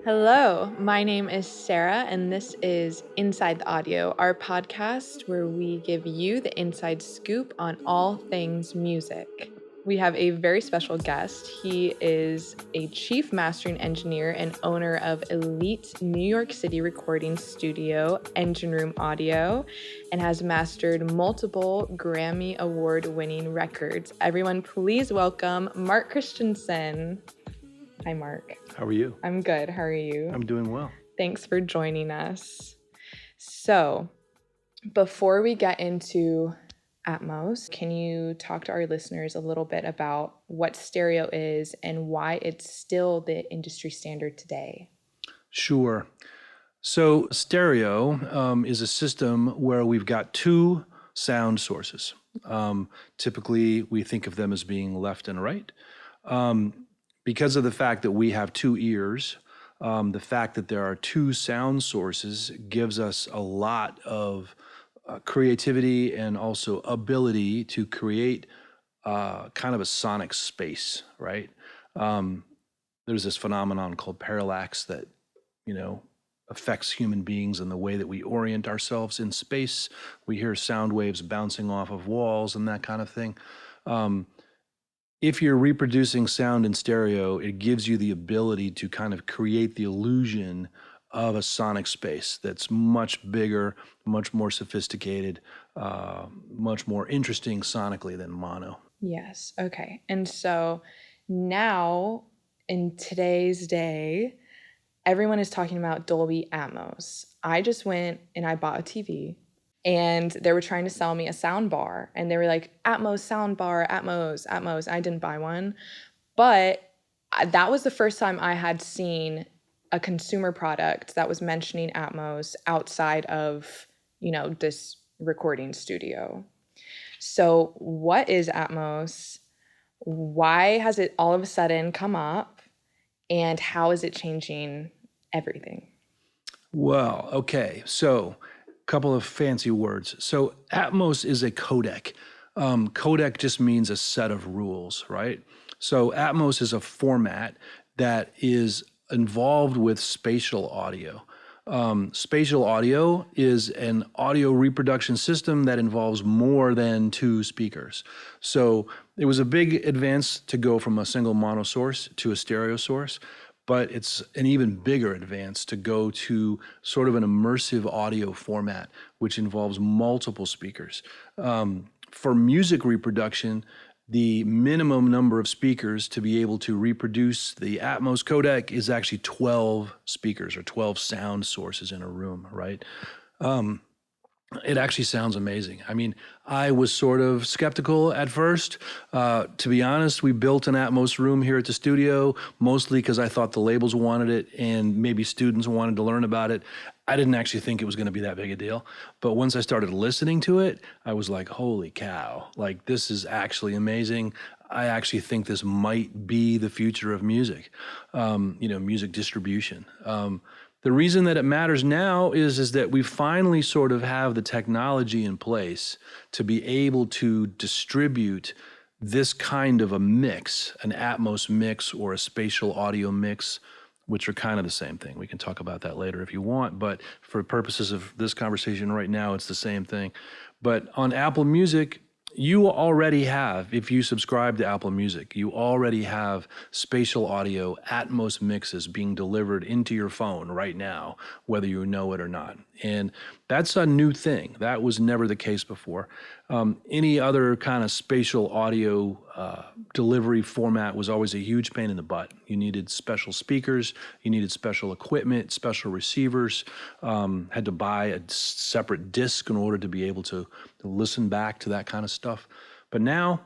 Hello, my name is Sarah, and this is Inside the Audio, our podcast where we give you the inside scoop on all things music. We have a very special guest. He is a chief mastering engineer and owner of elite New York City recording studio, Engine Room Audio, and has mastered multiple Grammy Award-winning records. Everyone, please welcome Mark Christensen. Hi, Mark. How are you? I'm good. How are you? I'm doing well. Thanks for joining us. So, before we get into Atmos, can you talk to our listeners a little bit about what stereo is and why it's still the industry standard today? Sure. So stereo is a system where we've got two sound sources. Typically, we think of them as being left and right. Because of the fact that we have two ears, the fact that there are two sound sources gives us a lot of creativity and also ability to create kind of a sonic space, right? There's this phenomenon called parallax that, affects human beings and the way that we orient ourselves in space. We hear sound waves bouncing off of walls and that kind of thing. If you're reproducing sound in stereo, it gives you the ability to kind of create the illusion of a sonic space that's much bigger, much more sophisticated, much more interesting sonically than mono. Yes. Okay. And so now, in today's day, everyone is talking about Dolby Atmos. I just went and I bought a TV. And they were trying to sell me a sound bar. And they were like, Atmos sound bar, Atmos, Atmos. I didn't buy one. But that was the first time I had seen a consumer product that was mentioning Atmos outside of, this recording studio. So what is Atmos? Why has it all of a sudden come up? And how is it changing everything? Well, okay. So couple of fancy words. So Atmos is a codec. Codec just means a set of rules, right? So Atmos is a format that is involved with spatial audio. Spatial audio is an audio reproduction system that involves more than two speakers. So it was a big advance to go from a single mono source to a stereo source, but it's an even bigger advance to go to sort of an immersive audio format, which involves multiple speakers. For music reproduction, the minimum number of speakers to be able to reproduce the Atmos codec is actually 12 speakers or 12 sound sources in a room, right? It actually sounds amazing. I mean, I was sort of skeptical at first. To be honest, we built an Atmos room here at the studio, mostly because I thought the labels wanted it and maybe students wanted to learn about it. I didn't actually think it was going to be that big a deal. But once I started listening to it, I was like, holy cow, like this is actually amazing. I actually think this might be the future of music, music distribution. The reason that it matters now is that we finally sort of have the technology in place to be able to distribute this kind of a mix, an Atmos mix or a spatial audio mix, which are kind of the same thing. We can talk about that later if you want, but for purposes of this conversation right now, it's the same thing. But on Apple Music, you already have, if you subscribe to Apple Music, you already have spatial audio Atmos mixes being delivered into your phone right now, whether you know it or not. And that's a new thing. That was never the case before. Any other kind of spatial audio delivery format was always a huge pain in the butt. You needed special speakers, you needed special equipment, special receivers, had to buy a separate disc in order to be able to listen back to that kind of stuff. But now,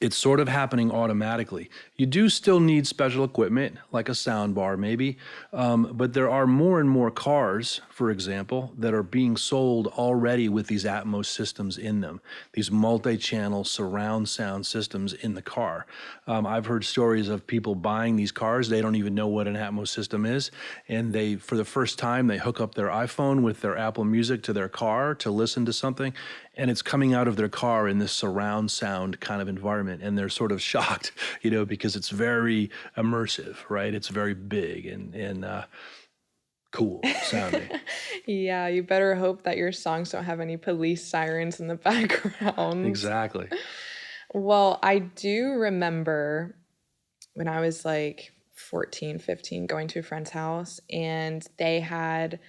it's sort of happening automatically. You do still need special equipment, like a sound bar maybe, but there are more and more cars, for example, that are being sold already with these Atmos systems in them, these multi-channel surround sound systems in the car. I've heard stories of people buying these cars, they don't even know what an Atmos system is, and they, for the first time, they hook up their iPhone with their Apple Music to their car to listen to something, and it's coming out of their car in this surround sound kind of environment, and they're sort of shocked, because it's very immersive, right? It's very big and cool sounding. Yeah, you better hope that your songs don't have any police sirens in the background. Exactly. Well, I do remember when I was like 14, 15, going to a friend's house, and they had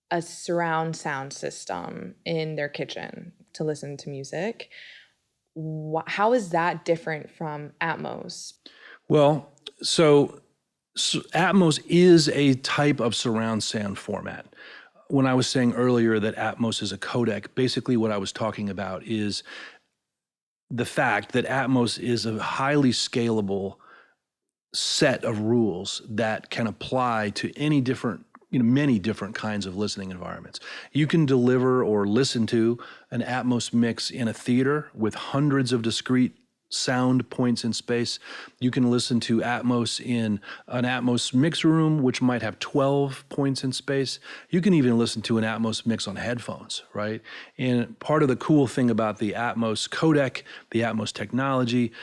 a surround sound system in their kitchen to listen to music. How is that different from Atmos? Well, so Atmos is a type of surround sound format. When I was saying earlier that Atmos is a codec, basically what I was talking about is the fact that Atmos is a highly scalable set of rules that can apply to any different, many different kinds of listening environments. You can deliver or listen to an Atmos mix in a theater with hundreds of discrete sound points in space. You can listen to Atmos in an Atmos mix room, which might have 12 points in space. You can even listen to an Atmos mix on headphones, right? And part of the cool thing about the Atmos codec, the Atmos technology,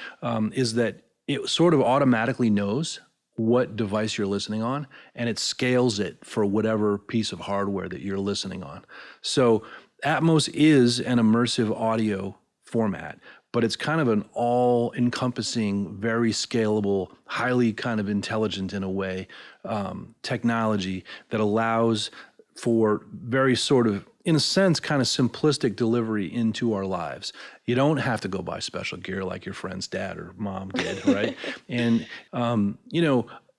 is that it sort of automatically knows what device you're listening on, and it scales it for whatever piece of hardware that you're listening on. So Atmos is an immersive audio format, but it's kind of an all-encompassing, very scalable, highly kind of intelligent in a way, technology that allows for very sort of, in a sense, kind of simplistic delivery into our lives. You don't have to go buy special gear like your friend's dad or mom did, right? And,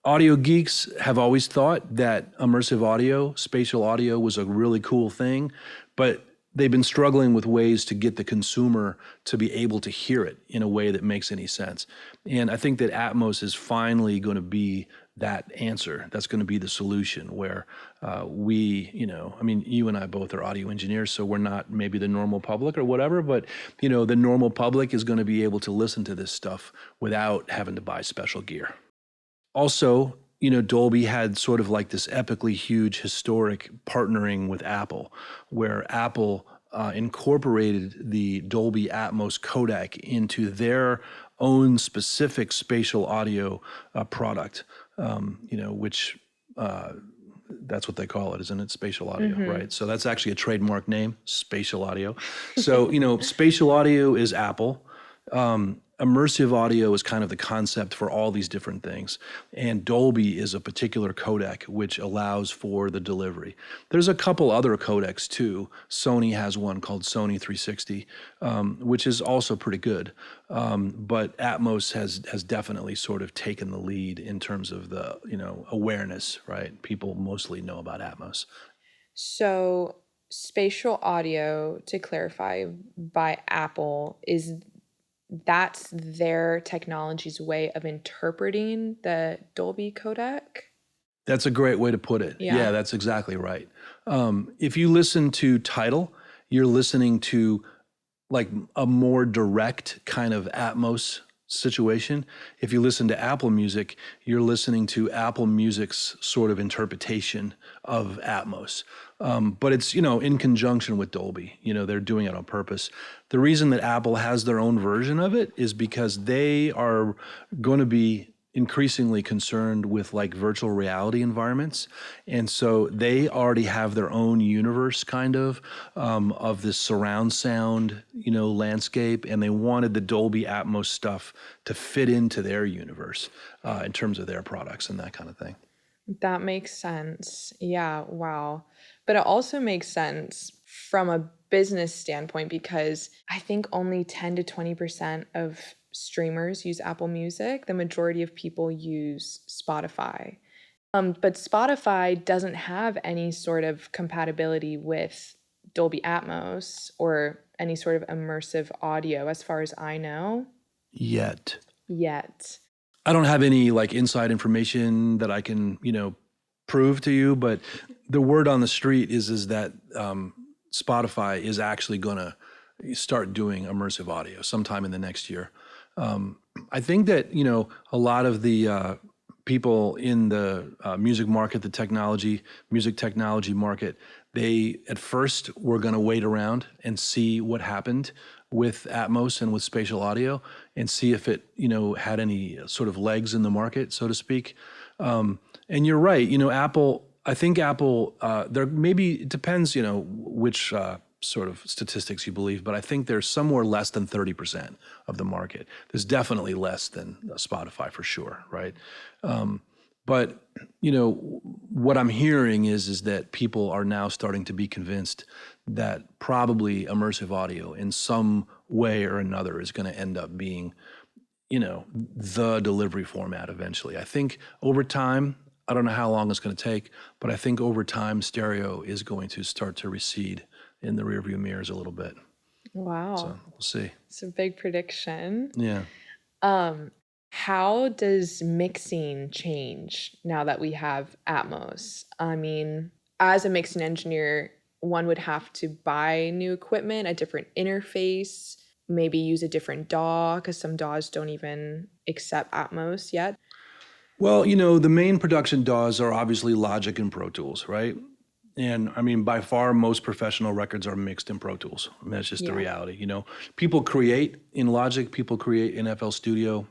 audio geeks have always thought that immersive audio, spatial audio was a really cool thing, but they've been struggling with ways to get the consumer to be able to hear it in a way that makes any sense. And I think that Atmos is finally going to be that answer. That's going to be the solution where you and I both are audio engineers, so we're not maybe the normal public or whatever, but, the normal public is going to be able to listen to this stuff without having to buy special gear. Also, Dolby had sort of like this epically huge historic partnering with Apple, where Apple incorporated the Dolby Atmos codec into their own specific spatial audio product, which that's what they call it, isn't it? Spatial audio, Mm-hmm. right? So that's actually a trademark name, spatial audio. So, spatial audio is Apple. Immersive audio is kind of the concept for all these different things. And Dolby is a particular codec which allows for the delivery. There's a couple other codecs too. Sony has one called Sony 360, which is also pretty good. But Atmos has definitely sort of taken the lead in terms of the, awareness, right? People mostly know about Atmos. So, spatial audio, to clarify, by Apple, is that's their technology's way of interpreting the Dolby codec? That's a great way to put it. Yeah. Yeah, that's exactly right. If you listen to Tidal, you're listening to like a more direct kind of Atmos situation. If you listen to Apple Music, you're listening to Apple Music's sort of interpretation of Atmos. But it's, in conjunction with Dolby. They're doing it on purpose. The reason that Apple has their own version of it is because they are going to be increasingly concerned with like virtual reality environments. And so they already have their own universe kind of this surround sound, landscape. And they wanted the Dolby Atmos stuff to fit into their universe in terms of their products and that kind of thing. That makes sense. Yeah, wow. But it also makes sense from a business standpoint because I think only 10 to 20% of streamers use Apple Music. The majority of people use Spotify. But Spotify doesn't have any sort of compatibility with Dolby Atmos or any sort of immersive audio, as far as I know, Yet. yet. I don't have any like inside information that I can, prove to you, but the word on the street is that Spotify is actually going to start doing immersive audio sometime in the next year. I think that a lot of the people in the music market, music technology market, they at first were going to wait around and see what happened with Atmos and with spatial audio and see if it, had any sort of legs in the market, so to speak. And you're right, I think Apple, there maybe, it depends, which sort of statistics you believe, but I think there's somewhere less than 30% of the market. There's definitely less than Spotify for sure, right? But what I'm hearing is that people are now starting to be convinced that probably immersive audio in some way or another is going to end up being, the delivery format eventually. I think over time, I don't know how long it's going to take, but I think over time, stereo is going to start to recede in the rearview mirrors a little bit. Wow. So we'll see. It's a big prediction. Yeah. How does mixing change now that we have Atmos? I mean, as a mixing engineer, one would have to buy new equipment, a different interface, maybe use a different DAW because some DAWs don't even accept Atmos yet. Well, the main production DAWs are obviously Logic and Pro Tools, right? And I mean, by far, most professional records are mixed in Pro Tools. I mean, that's just the Yeah. reality. People create in Logic, people create in FL Studio,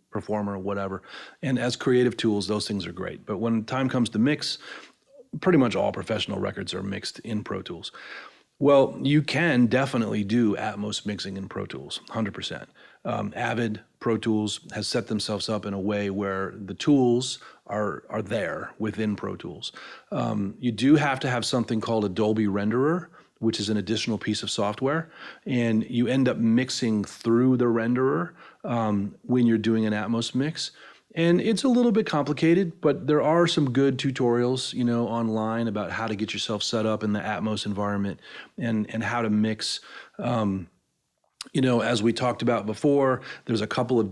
Performer, whatever. And as creative tools, those things are great. But when time comes to mix, pretty much all professional records are mixed in Pro Tools. Well, you can definitely do Atmos mixing in Pro Tools, 100%. Avid Pro Tools has set themselves up in a way where the tools are there within Pro Tools. You do have to have something called a Dolby Renderer, which is an additional piece of software, and you end up mixing through the renderer when you're doing an Atmos mix. And it's a little bit complicated, but there are some good tutorials, online about how to get yourself set up in the Atmos environment and how to mix. As we talked about before, there's a couple of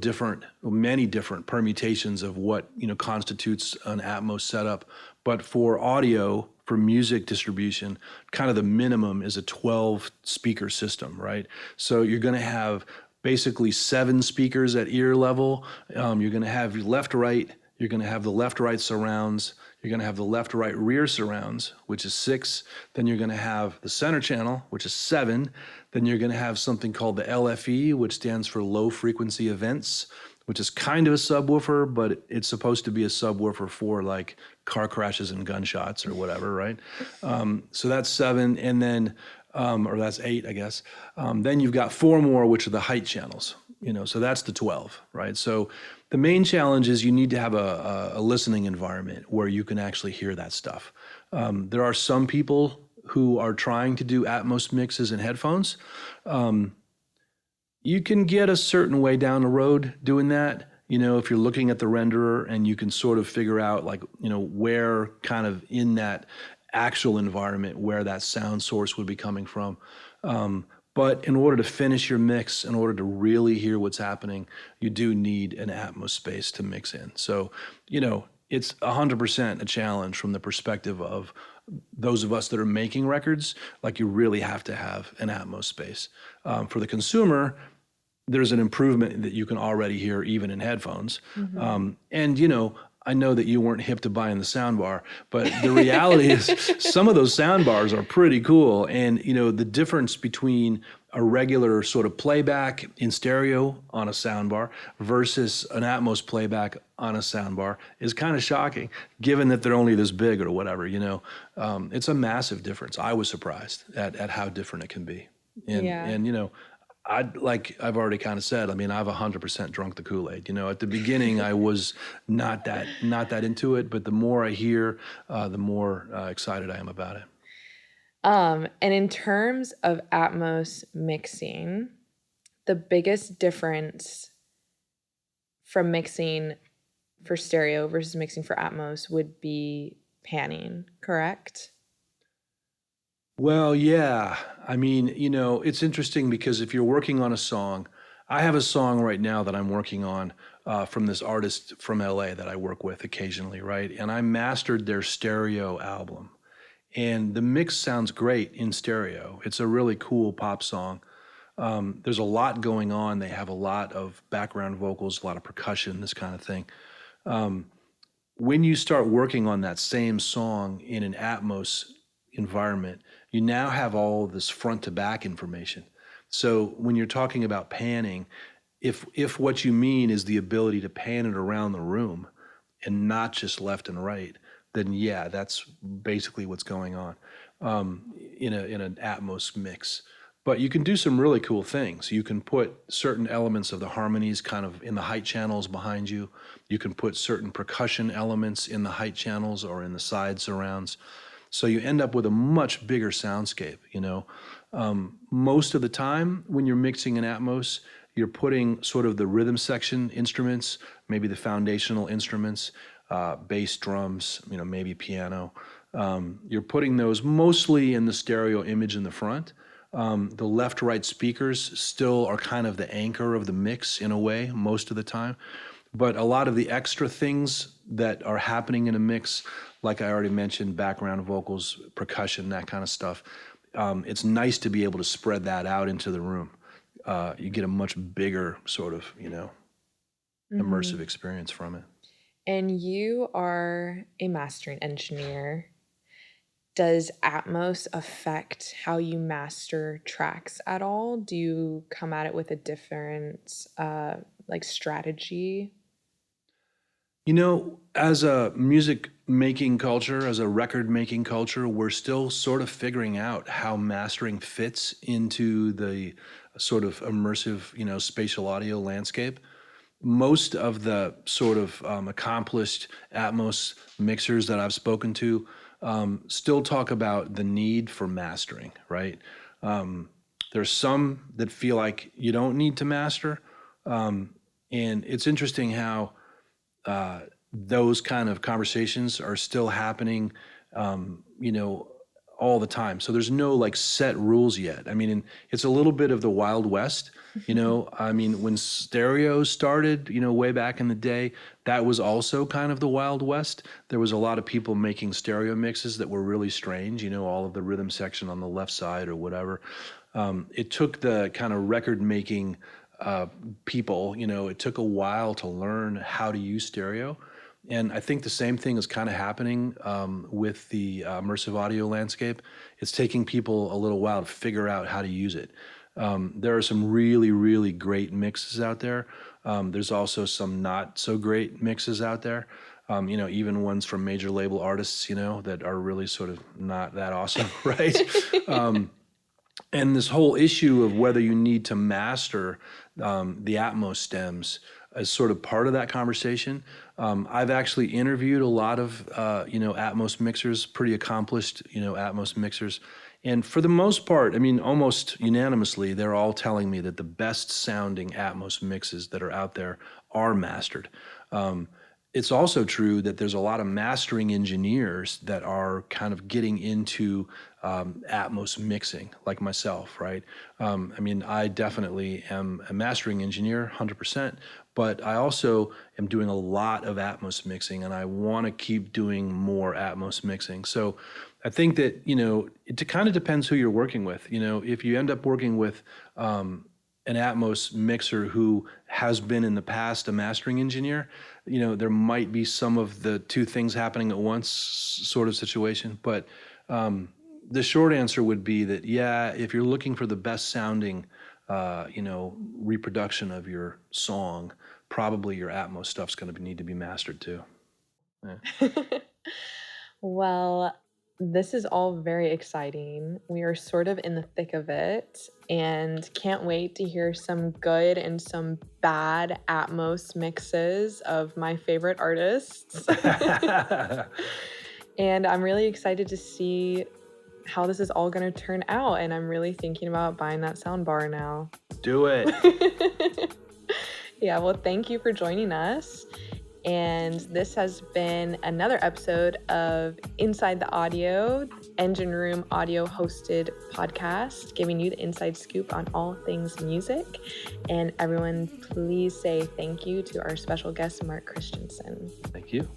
many different permutations of what, constitutes an Atmos setup. But for audio, for music distribution, kind of the minimum is a 12 speaker system, right? So you're going to have basically 7 speakers at ear level. You're going to have left, right. You're going to have the left, right surrounds. You're going to have the left, right, rear surrounds, which is 6. Then you're going to have the center channel, which is 7. Then you're going to have something called the LFE, which stands for low frequency events, which is kind of a subwoofer, but it's supposed to be a subwoofer for like car crashes and gunshots or whatever, right? So that's 7. And then or that's 8, I guess. Then you've got 4 more, which are the height channels. So that's the 12, right? So the main challenge is you need to have a listening environment where you can actually hear that stuff. There are some people who are trying to do Atmos mixes in headphones. You can get a certain way down the road doing that. If you're looking at the renderer and you can sort of figure out like, where kind of in that actual environment where that sound source would be coming from. But in order to finish your mix, in order to really hear what's happening, you do need an Atmos space to mix in. So, it's 100% a challenge from the perspective of those of us that are making records. Like you really have to have an Atmos space. For the consumer, there's an improvement that you can already hear even in headphones. And I know that you weren't hip to buying the soundbar, but the reality is some of those soundbars are pretty cool. And the difference between a regular sort of playback in stereo on a soundbar versus an Atmos playback on a soundbar is kind of shocking, given that they're only this big or whatever. It's a massive difference. I was surprised at how different it can be. Yeah. And I've already kind of said, I mean, I've 100% drunk the Kool-Aid. At the beginning, I was not that into it, but the more I hear, the more excited I am about it. And in terms of Atmos mixing, the biggest difference from mixing for stereo versus mixing for Atmos would be panning, correct? Well, yeah. I mean, it's interesting because if you're working on a song, I have a song right now that I'm working on from this artist from LA that I work with occasionally, right? And I mastered their stereo album. And the mix sounds great in stereo. It's a really cool pop song. There's a lot going on. They have a lot of background vocals, a lot of percussion, this kind of thing. when you start working on that same song in an Atmos environment, you now have all this front to back information. So when you're talking about panning, if what you mean is the ability to pan it around the room and not just left and right, then yeah, that's basically what's going on in an Atmos mix. But you can do some really cool things. You can put certain elements of the harmonies kind of in the height channels behind you. You can put certain percussion elements in the height channels or in the side surrounds. So you end up with a much bigger soundscape, you know. Most of the time when you're mixing in Atmos, you're putting sort of the rhythm section instruments, maybe the foundational instruments, bass, drums, you know, maybe piano. You're putting those mostly in the stereo image in the front. The left-right speakers still are kind of the anchor of the mix in a way most of the time. But a lot of the extra things that are happening in a mix, like I already mentioned, background vocals, percussion, that kind of stuff, it's nice to be able to spread that out into the room. You get a much bigger sort of, you know, immersive Hmm. experience from it. And you are a mastering engineer. Does Atmos affect how you master tracks at all? Do you come at it with a different like strategy? You know, as a music making culture, as a record making culture, we're still sort of figuring out how mastering fits into the sort of immersive, you know, spatial audio landscape. Most of the sort of accomplished Atmos mixers that I've spoken to still talk about the need for mastering, right? There's some that feel like you don't need to master. And it's interesting how those kind of conversations are still happening, you know, all the time. So there's no like set rules yet. I mean, it's a little bit of the Wild West, you know. I mean, when stereo started, you know, way back in the day, that was also kind of the Wild West. There was a lot of people making stereo mixes that were really strange, you know, all of the rhythm section on the left side or whatever. It took the kind of record making people, you know, it took a while to learn how to use stereo. And I think the same thing is kind of happening with the immersive audio landscape. It's taking people a little while to figure out how to use it. There are some really, really great mixes out there. There's also some not so great mixes out there. You know, even ones from major label artists, you know, that are really sort of not that awesome, right? And this whole issue of whether you need to master the Atmos stems is sort of part of that conversation. I've actually interviewed a lot of you know, Atmos mixers, pretty accomplished, you know, Atmos mixers, and for the most part, I mean, almost unanimously, they're all telling me that the best sounding Atmos mixes that are out there are mastered. It's also true that there's a lot of mastering engineers that are kind of getting into Atmos mixing, like myself, right? I mean, I definitely am a mastering engineer, 100%, but I also am doing a lot of Atmos mixing, and I want to keep doing more Atmos mixing. So I think that, you know, it kind of depends who you're working with. You know, if you end up working with an Atmos mixer who has been in the past a mastering engineer, you know, there might be some of the two things happening at once sort of situation. But the short answer would be that, yeah, if you're looking for the best sounding, you know, reproduction of your song, probably your Atmos stuff's going to need to be mastered too. Yeah. Well, this is all very exciting. We are sort of in the thick of it and can't wait to hear some good and some bad Atmos mixes of my favorite artists. And I'm really excited to see how this is all going to turn out. And I'm really thinking about buying that sound bar now. Do it. Yeah, well, thank you for joining us. And this has been another episode of Inside the Audio, Engine Room Audio hosted podcast, giving you the inside scoop on all things music. And everyone, please say thank you to our special guest, Mark Christensen. Thank you.